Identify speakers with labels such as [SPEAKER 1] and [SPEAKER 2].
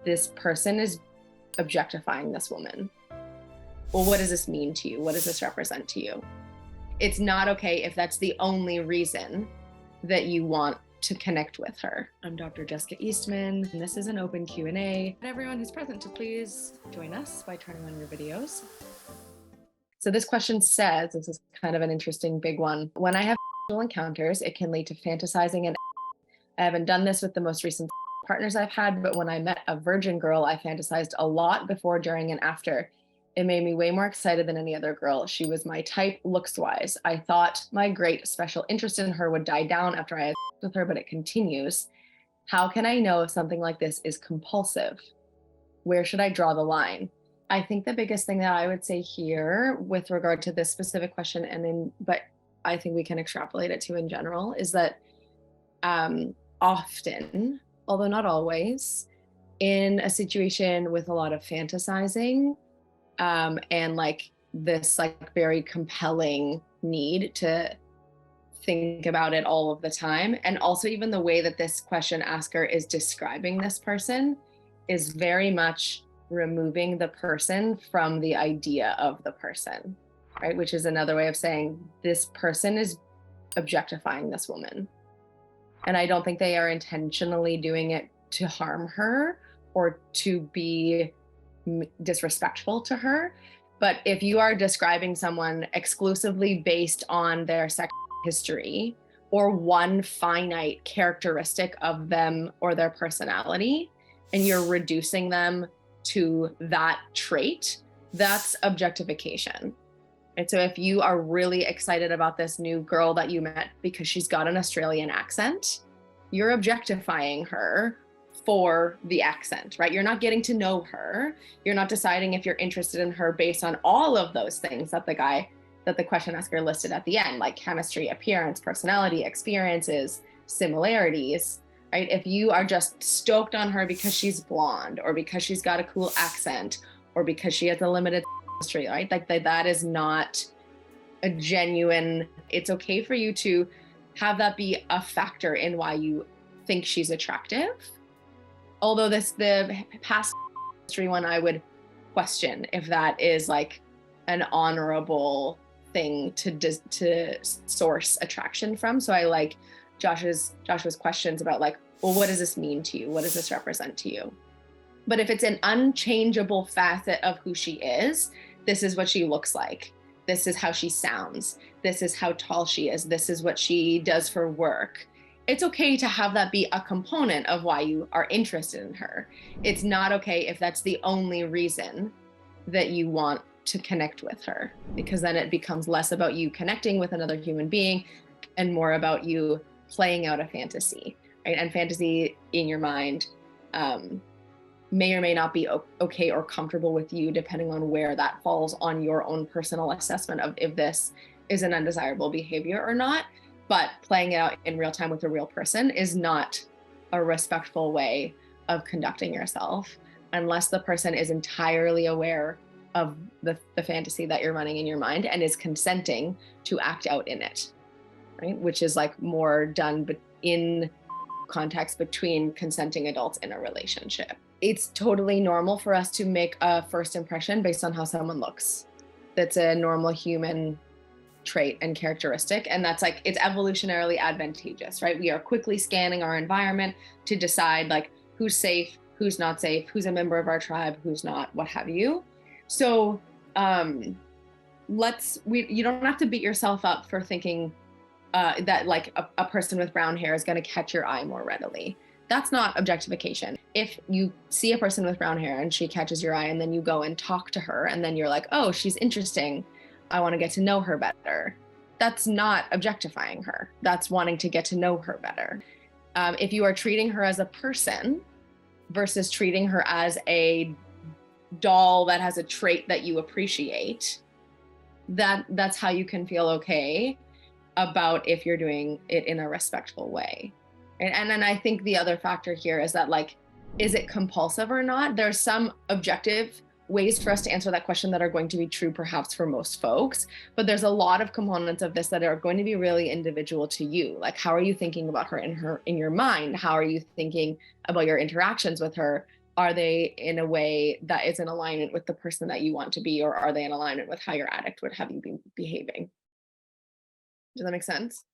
[SPEAKER 1] this person is objectifying this woman. Well, what does this mean to you? What does this represent to you? It's not okay if that's the only reason that you want to connect with her. I'm Dr. Jessica Eastman, and this is an open Q&A. And everyone who's present to please join us by turning on your videos. So this question says, this is kind of an interesting big one. When I have sexual encounters, it can lead to fantasizing and I haven't done this with the most recent partners I've had, but when I met a virgin girl, I fantasized a lot before, during, and after. It made me way more excited than any other girl. She was my type looks-wise. I thought my great special interest in her would die down after I had sex with her, but it continues. How can I know if something like this is compulsive? Where should I draw the line? I think the biggest thing that I would say here with regard to this specific question, but I think we can extrapolate it to in general, is that often, although not always, in a situation with a lot of fantasizing, and like this like very compelling need to think about it all of the time. And also even the way that this question asker is describing this person is very much removing the person from the idea of the person, right? Which is another way of saying this person is objectifying this woman. And I don't think they are intentionally doing it to harm her or to be disrespectful to her. But if you are describing someone exclusively based on their sex history or one finite characteristic of them or their personality, and you're reducing them to that trait, that's objectification. And so if you are really excited about this new girl that you met because she's got an Australian accent, you're objectifying her for the accent, right? You're not getting to know her. You're not deciding if you're interested in her based on all of those things that the question asker listed at the end, like chemistry, appearance, personality, experiences, similarities, right? If you are just stoked on her because she's blonde or because she's got a cool accent or because she has a limited history, right? Like that is not a genuine, it's okay for you to have that be a factor in why you think she's attractive. Although the past history one, I would question if that is like an honorable thing to source attraction from. So I like Josh's questions about like, well, what does this mean to you? What does this represent to you? But if it's an unchangeable facet of who she is, this is what she looks like. This is how she sounds. This is how tall she is. This is what she does for work. It's okay to have that be a component of why you are interested in her. It's not okay if that's the only reason that you want to connect with her, because then it becomes less about you connecting with another human being and more about you playing out a fantasy, right? And fantasy in your mind may or may not be okay or comfortable with you, depending on where that falls on your own personal assessment of if this is an undesirable behavior or not. But playing it out in real time with a real person is not a respectful way of conducting yourself unless the person is entirely aware of the fantasy that you're running in your mind and is consenting to act out in it, right? Which is like more done in context between consenting adults in a relationship. It's totally normal for us to make a first impression based on how someone looks. That's a normal human trait and characteristic. And that's like, it's evolutionarily advantageous, right? We are quickly scanning our environment to decide like who's safe, who's not safe, who's a member of our tribe, who's not, what have you. So you don't have to beat yourself up for thinking that like a person with brown hair is going to catch your eye more readily. That's not objectification. If you see a person with brown hair and she catches your eye and then you go and talk to her and then you're like, oh, she's interesting, I want to get to know her better. That's not objectifying her. That's wanting to get to know her better. If you are treating her as a person versus treating her as a doll that has a trait that you appreciate, that's how you can feel okay about if you're doing it in a respectful way. And then I think the other factor here is that like, is it compulsive or not? There's some objective ways for us to answer that question that are going to be true perhaps for most folks, but there's a lot of components of this that are going to be really individual to you. Like, how are you thinking about her in your mind? How are you thinking about your interactions with her are they in a way that is in alignment with the person that you want to be, or are they in alignment with how your addict would have you be behaving? Does that make sense?